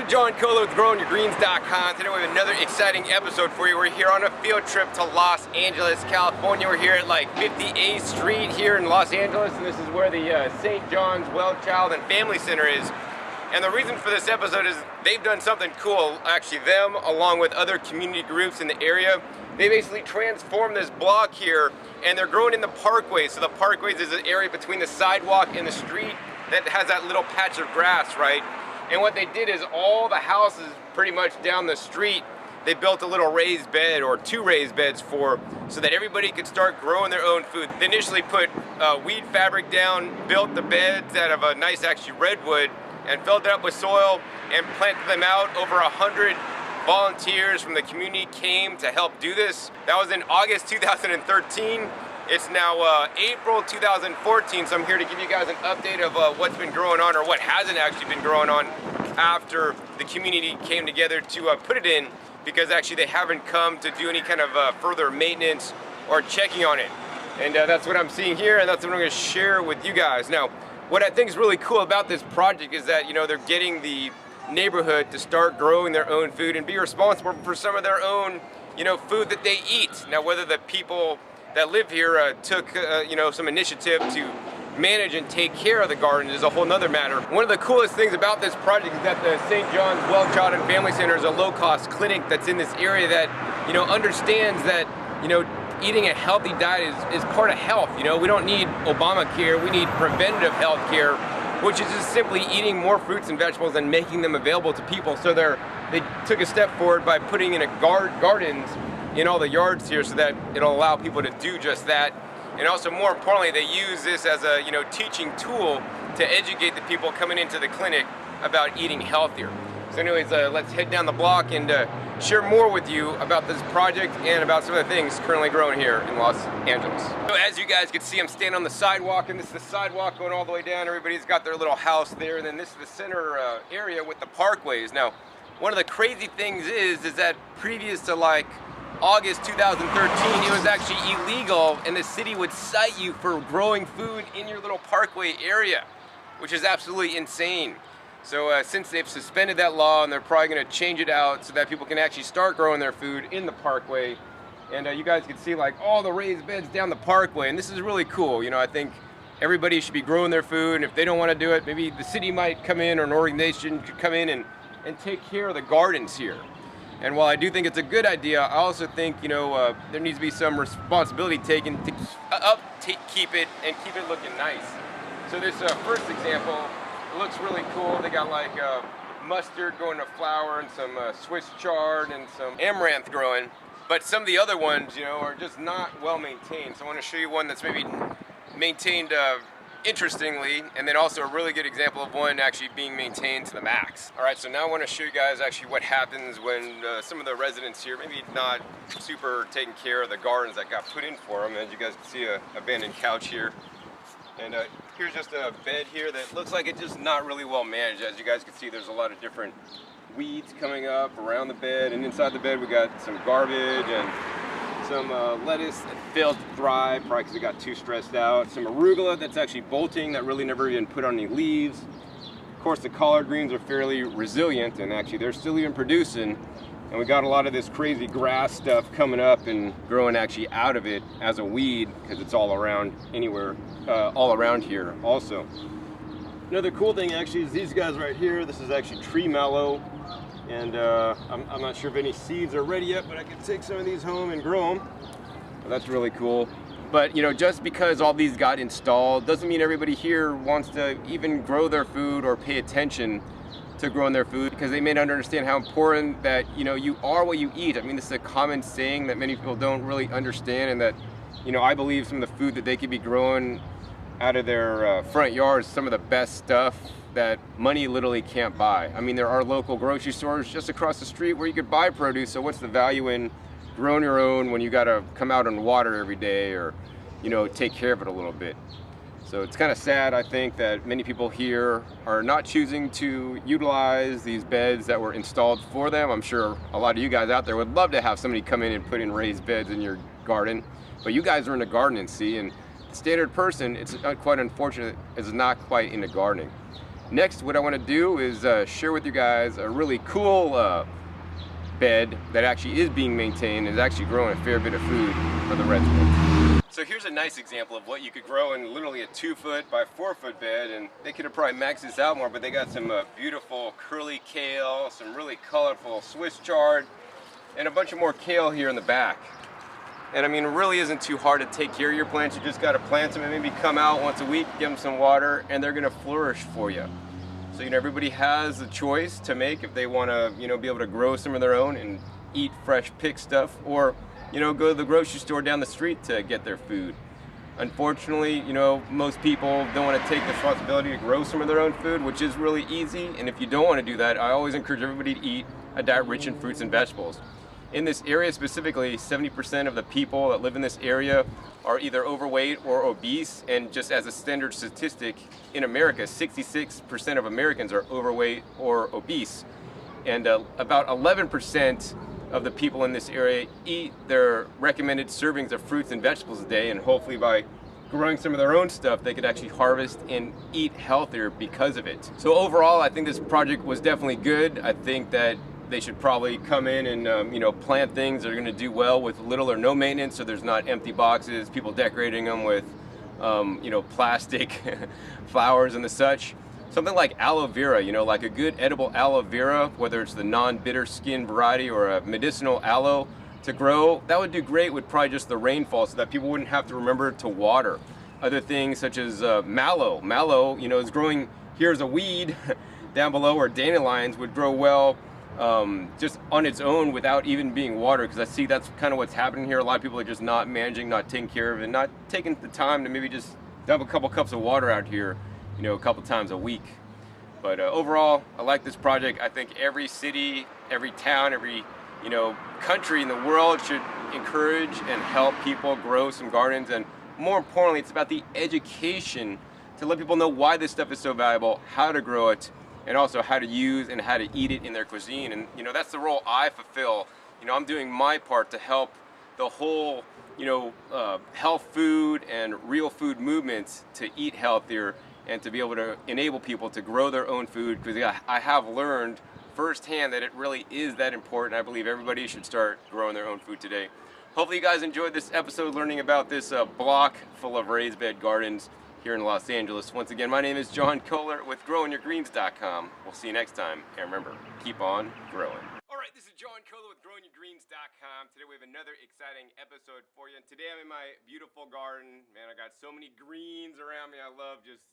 John Colo with GrowingYourGreens.com. Today we have another exciting episode for you. We're here on a field trip to Los Angeles, California. We're here at like 58th Street here in Los Angeles, and this is where the St. John's Well Child and Family Center is. And the reason for this episode is they've done something cool, actually them, along with other community groups in the area. They basically transformed this block here, and they're growing in the parkways. So the parkways is an area between the sidewalk and the street that has that little patch of grass, right? And what they did is all the houses pretty much down the street, they built a little raised bed or two raised beds so that everybody could start growing their own food. They initially put weed fabric down, built the beds out of a nice actually redwood, and filled it up with soil and planted them out. Over 100 volunteers from the community came to help do this. That was in August 2013. It's now April 2014, so I'm here to give you guys an update of what's been growing on, or what hasn't actually been growing on after the community came together to put it in, because actually they haven't come to do any kind of further maintenance or checking on it. And that's what I'm seeing here, and that's what I'm going to share with you guys. Now, what I think is really cool about this project is that, you know, they're getting the neighborhood to start growing their own food and be responsible for some of their own, you know, food that they eat. Now, whether the people that live here took you know, some initiative to manage and take care of the garden is a whole nother matter. One of the coolest things about this project is that the St. John's Well Child and Family Center is a low-cost clinic that's in this area that, you know, understands that, you know, eating a healthy diet is part of health. You know, we don't need Obamacare, we need preventative health care, which is just simply eating more fruits and vegetables and making them available to people. So they took a step forward by putting in gardens in all the yards here so that it'll allow people to do just that. And also, more importantly, they use this as a, you know, teaching tool to educate the people coming into the clinic about eating healthier. So anyways, let's head down the block and share more with you about this project and about some of the things currently growing here in Los Angeles. So as you guys can see, I'm standing on the sidewalk, and this is the sidewalk going all the way down. Everybody's got their little house there, and then this is the center area with the parkways. Now, one of the crazy things is that previous to like August 2013, it was actually illegal, and the city would cite you for growing food in your little parkway area, which is absolutely insane. So since they've suspended that law, and they're probably going to change it out so that people can actually start growing their food in the parkway, and you guys can see like all the raised beds down the parkway, and this is really cool. You know, I think everybody should be growing their food, and if they don't want to do it, maybe the city might come in, or an organization could come in and take care of the gardens here. And while I do think it's a good idea, I also think, you know, there needs to be some responsibility taken to keep it looking nice. So this first example, it looks really cool. They got like mustard going to flower, and some Swiss chard, and some amaranth growing. But some of the other ones, you know, are just not well maintained. So I want to show you one that's maybe maintained interestingly, and then also a really good example of one actually being maintained to the max. All right, so now I want to show you guys actually what happens when some of the residents here maybe not super taking care of the gardens that got put in for them. As you guys can see, a abandoned couch here, and here's just a bed here that looks like it's just not really well managed. As you guys can see, there's a lot of different weeds coming up around the bed, and inside the bed we got some garbage and some lettuce that failed to thrive, probably because it got too stressed out. Some arugula that's actually bolting, that really never even put on any leaves. Of course, the collard greens are fairly resilient, and actually they're still even producing. And we got a lot of this crazy grass stuff coming up and growing actually out of it as a weed, because it's all around anywhere, all around here also. Another cool thing actually is these guys right here. This is actually tree mallow. And I'm not sure if any seeds are ready yet, but I can take some of these home and grow them. Well, that's really cool. But, you know, just because all these got installed doesn't mean everybody here wants to even grow their food or pay attention to growing their food, because they may not understand how important that, you know, you are what you eat. I mean, this is a common saying that many people don't really understand, and that, you know, I believe some of the food that they could be growing out of their front yard is some of the best stuff that money literally can't buy. I mean, there are local grocery stores just across the street where you could buy produce, so what's the value in growing your own when you gotta come out and water every day, or, you know, take care of it a little bit? So it's kind of sad, I think, that many people here are not choosing to utilize these beds that were installed for them. I'm sure a lot of you guys out there would love to have somebody come in and put in raised beds in your garden, but you guys are in the gardening, see, and the standard person, it's quite unfortunate, is not quite into gardening. Next, what I want to do is share with you guys a really cool bed that actually is being maintained and is actually growing a fair bit of food for the residents. So here's a nice example of what you could grow in literally a 2-foot by 4-foot bed, and they could have probably maxed this out more, but they got some beautiful curly kale, some really colorful Swiss chard, and a bunch of more kale here in the back. And I mean, it really isn't too hard to take care of your plants. You just got to plant them and maybe come out once a week, give them some water, and they're going to flourish for you. So, you know, everybody has a choice to make if they want to, you know, be able to grow some of their own and eat fresh picked stuff, or, you know, go to the grocery store down the street to get their food. Unfortunately, you know, most people don't want to take the responsibility to grow some of their own food, which is really easy. And if you don't want to do that, I always encourage everybody to eat a diet rich in fruits and vegetables. In this area specifically, 70% of the people that live in this area are either overweight or obese, and just as a standard statistic, in America, 66% of Americans are overweight or obese. And about 11% of the people in this area eat their recommended servings of fruits and vegetables a day, and hopefully by growing some of their own stuff, they could actually harvest and eat healthier because of it. So overall, I think this project was definitely good. I think that they should probably come in and you know, plant things that are going to do well with little or no maintenance, so there's not empty boxes, people decorating them with you know, plastic flowers and the such. Something like aloe vera, you know, like a good edible aloe vera, whether it's the non-bitter skin variety or a medicinal aloe to grow, that would do great with probably just the rainfall, so that people wouldn't have to remember to water. Other things such as mallow. Mallow, you know, is growing here as a weed down below, or dandelions would grow well just on its own without even being watered, because I see that's kind of what's happening here. A lot of people are just not managing, not taking care of it, not taking the time to maybe just dump a couple cups of water out here, you know, a couple times a week. But overall, I like this project. I think every city, every town, every, you know, country in the world should encourage and help people grow some gardens. And more importantly, it's about the education to let people know why this stuff is so valuable, how to grow it, and also how to use and how to eat it in their cuisine. And, you know, that's the role I fulfill. You know, I'm doing my part to help the whole, you know, health food and real food movements to eat healthier and to be able to enable people to grow their own food, because I have learned firsthand that it really is that important. I believe everybody should start growing their own food today. Hopefully you guys enjoyed this episode learning about this block full of raised bed gardens here in Los Angeles. Once again, my name is John Kohler with GrowingYourGreens.com. We'll see you next time, and remember, keep on growing. All right, this is John Kohler with GrowingYourGreens.com. Today we have another exciting episode for you, and today I'm in my beautiful garden. Man, I got so many greens around me. I love just